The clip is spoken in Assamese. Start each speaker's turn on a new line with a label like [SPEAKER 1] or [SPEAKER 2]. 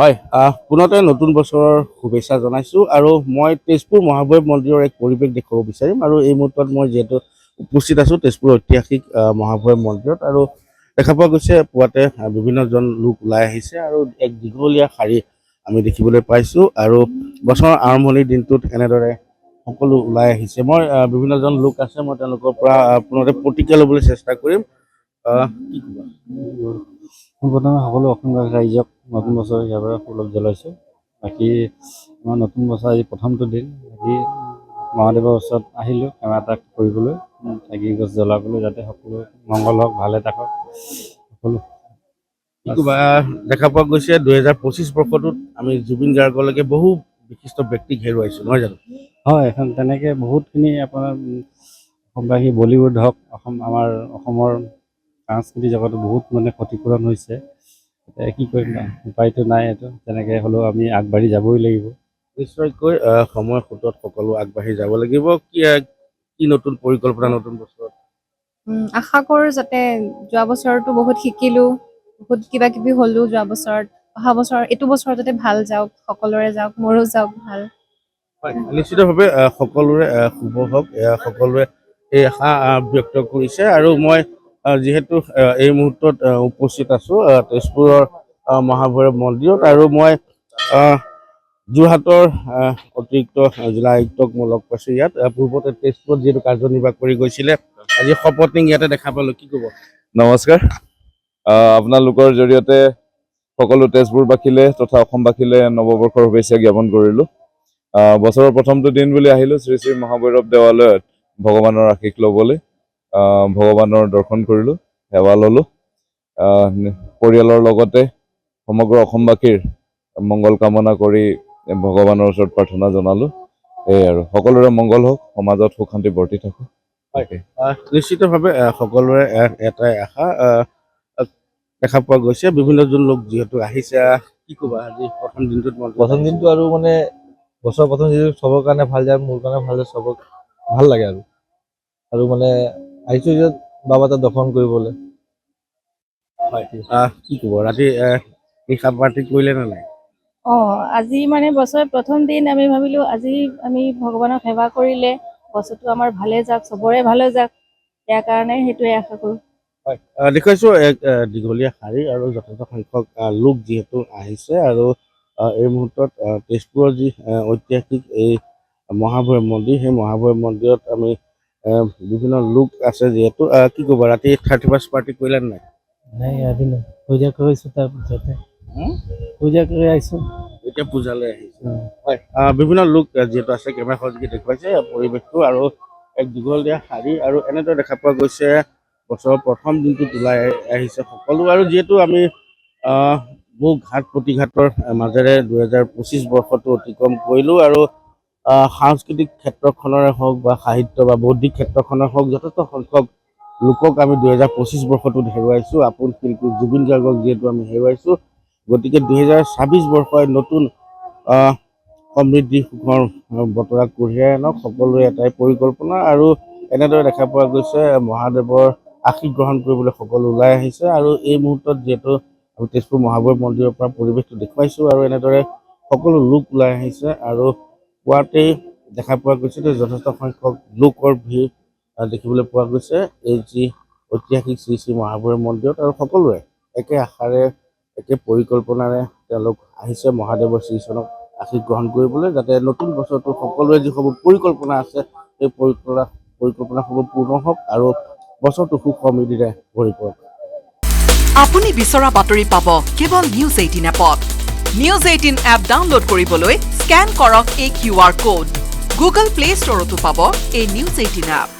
[SPEAKER 1] হয় পুনতে নতুন বছৰৰ শুভেচ্ছা জনাইছোঁ আৰু মই তেজপুৰ মহাভৈৰৱ মন্দিৰৰ এক পৰিৱেশ দেখুৱাব বিচাৰিম আৰু এই মুহূৰ্তত মই যিহেতু উপস্থিত আছোঁ তেজপুৰ ঐতিহাসিক মহাভৈৰৱ মন্দিৰত আৰু দেখা পোৱা গৈছে পুৱাতে বিভিন্নজন লোক ওলাই আহিছে আৰু এক দীঘলীয়া শাৰী আমি দেখিবলৈ পাইছোঁ আৰু বছৰৰ আৰম্ভণিৰ দিনটোত এনেদৰে সকলো ওলাই আহিছে মই বিভিন্নজন লোক আছে মই তেওঁলোকৰ পৰা পুনতে প্ৰতিক্ৰিয়া ল'বলৈ চেষ্টা কৰিম কি ক'বা
[SPEAKER 2] প্ৰথমে সকলো অসমবাসী ৰাইজক নতুন বছৰ ইয়াৰ পৰা সুলভ জনাইছোঁ। বাকী আমাৰ নতুন বছৰ আজি প্ৰথমটো দিন বাকী মহাদেৱৰ ওচৰত আহিলোঁ সেৱা এটা কৰিবলৈ চাকি গছ জ্বলাবলৈ যাতে সকলো মংগল হওক ভালে থাকক সকলো
[SPEAKER 1] কি ক'বা দেখা পোৱা গৈছে 2025 বৰ্ষটোত আমি জুবিন গাৰ্গলৈকে বহু বিশিষ্ট ব্যক্তিক হেৰুৱাইছোঁ নহয় জানো
[SPEAKER 2] হয় এখন তেনেকৈ বহুতখিনি আপোনাৰ অসমবাসী বলীউড হওক আমাৰ অসমৰ সাংস্কৃতিক জগতো বহুত ক্ষতিপূৰণ হৈছে। এতিয়া কি কৰিম উপায়তো নাই এইটো তেনেকৈ হ'লেও আমি আগবাঢ়ি যাবই লাগিব।
[SPEAKER 1] নিশ্চয়কৈ সময় সোঁতত সকলো আগবাঢ়ি যাব লাগিব কি নতুন পৰিকল্পনা নতুন বছৰত
[SPEAKER 3] আশা কৰোঁ যাতে যোৱা বছৰতো বহুত শিকিলোঁ বহুত কিবা কিবি হ'লোঁ যোৱা বছৰত অহা বছৰ এইটো বছৰ যাতে ভাল যাওক সকলোৰে যাওক মোৰো যাওক ভাল
[SPEAKER 1] হয় নিশ্চিতভাৱে সকলোৰে শুভ হওক সকলোৱে এই আশা ব্যক্ত কৰিছে আৰু মই যিহেতু এই মুহূৰ্তত উপস্থিত আছোঁ তেজপুৰৰ মহাভৈৰৱ মন্দিৰত আৰু মই যোৰহাটৰ অতিৰিক্ত জিলা আয়ুক্তক মই লগ পাইছোঁ ইয়াত পূৰ্বতে তেজপুৰত যিহেতু কাৰ্যনিৰ্বাহ কৰি গৈছিলে আজি শপতনিক ইয়াতে দেখা পালোঁ কি ক'ব
[SPEAKER 4] নমস্কাৰ আপোনালোকৰ জৰিয়তে সকলো তেজপুৰবাসীলে তথা অসমবাসীলে নৱবৰ্ষৰ শুভেচ্ছা জ্ঞাপন কৰিলোঁ। বছৰৰ প্ৰথমটো দিন বুলি আহিলোঁ শ্ৰী শ্ৰী মহাভৈৰৱ দেৱালয়ত ভগৱানৰ আশীষ ল'বলৈ ভগৱানৰ দৰ্শন কৰিলোঁ সেৱা ল'লোঁ পৰিয়ালৰ লগতে সমগ্ৰ অসমবাসীৰ মংগল কামনা কৰি ভগৱানৰ ওচৰত প্ৰাৰ্থনা জনালোঁ এই আৰু সকলোৰে মংগল হওক সমাজত সুখ শান্তি বৰ্তি থাকক
[SPEAKER 1] নিশ্চিতভাৱে সকলোৰে এটাই আশা দেখা পোৱা গৈছে বিভিন্নজন লোক যিহেতু আহিছে কি ক'বা আজি প্ৰথম দিনটো
[SPEAKER 5] আৰু বছৰ প্ৰথম যিটো চবৰ কাৰণে ভাল যায় মোৰ কাৰণে ভাল যায় চবক ভাল লাগে আৰু আহিছোঁ যে বাবা তাত দৰ্শন কৰিবলৈ
[SPEAKER 1] হয় কি ক'ব ৰাতি নিশা পাৰ্টি কৰিলে নে নাই
[SPEAKER 6] আজি বছৰৰ প্ৰথম দিন আমি ভাবিলোঁ আজি আমি ভগৱানক সেৱা কৰিলে বছৰটো আমাৰ ভালে যাওক চবৰে ভালে যাওক ইয়াৰ কাৰণে সেইটোৱে আশা কৰোঁ
[SPEAKER 1] হয় দেখুৱাইছোঁ এক দীঘলীয়া শাৰী আৰু যথেষ্ট সংখ্যক লোক যিহেতু আহিছে আৰু এই মুহূৰ্তত তেজপুৰৰ যি ঐতিহাসিক এই মহাভৈৰৱ মন্দিৰ সেই মহাভৈৰৱ মন্দিৰত আমি বিভিন্ন লোক আছে যিহেতু কি ক'ব ৰাতি 31st পাৰ্টি কৰিলে নাই
[SPEAKER 2] নাই আজি পূজা কৰিছোঁ তাৰপিছতে পূজা কৰি আহিছোঁ
[SPEAKER 1] এতিয়া পূজালৈ আহিছে হয় বিভিন্ন লোক যিহেতু আছে কেমেৰা সহযোগী দেখুৱাইছে পৰিৱেশটো আৰু এক দীঘলীয়া শাৰী আৰু এনেদৰে দেখা পোৱা গৈছে বছৰৰ প্ৰথম দিনটোত ওলাই আহিছে সকলো আৰু যিহেতু আমি বহু ঘাট প্ৰতিঘাতৰ মাজেৰে 2025 বৰ্ষটো অতিক্ৰম কৰিলোঁ আৰু সাংস্কৃতিক ক্ষেত্ৰখনৰে হওক বা সাহিত্য বা বৌদ্ধিক ক্ষেত্ৰখনৰ হওক যথেষ্ট সংখ্যক লোকক আমি 2025 বৰ্ষটোত হেৰুৱাইছোঁ আপোন শিল্পী জুবিন গাৰ্গক যিহেতু আমি হেৰুৱাইছোঁ গতিকে 2026 বৰ্ষই নতুন সমৃদ্ধি সুখৰ বতৰা কঢ়িয়াই আনক সকলোৰে এটাই পৰিকল্পনা আৰু এনেদৰে দেখা পোৱা গৈছে মহাদেৱৰ আশীষ গ্ৰহণ কৰিবলৈ সকলো ওলাই আহিছে আৰু এই মুহূৰ্তত যিহেতু আমি তেজপুৰ মহাভৈৰৱ মন্দিৰৰ পৰা পৰিৱেশটো দেখুৱাইছোঁ আৰু এনেদৰে সকলো লোক ওলাই আহিছে আৰু পুৱাতেই দেখা পোৱা গৈছে যে যথেষ্ট সংখ্যক লোকৰ ভিৰ দেখিবলৈ পোৱা গৈছে এই যি ঐতিহাসিক শ্ৰী শ্ৰী মহাভৈৰৱ মন্দিৰত আৰু সকলোৰে একে আশাৰে একে পৰিকল্পনাৰে তেওঁলোক আহিছে মহাদেৱৰ শ্ৰীচৰণক আশীষ গ্ৰহণ কৰিবলৈ যাতে নতুন বছৰটো সকলোৰে যিসমূহ পৰিকল্পনা আছে সেই পৰিকল্পনাসমূহ পূৰ্ণ হওক আৰু বছৰটো সুখ সমৃদ্ধিৰে ভৰি পৰক
[SPEAKER 7] আপুনি বিচৰা বাতৰি পাব কেৱল নিউজ 18 এপত নিউজ 18 এপ ডাউনলোড কৰিবলৈ স্কেন কৰক এই QR কোড গুগল প্লে ষ্টৰতো পাব এই নিউজ 18 এপ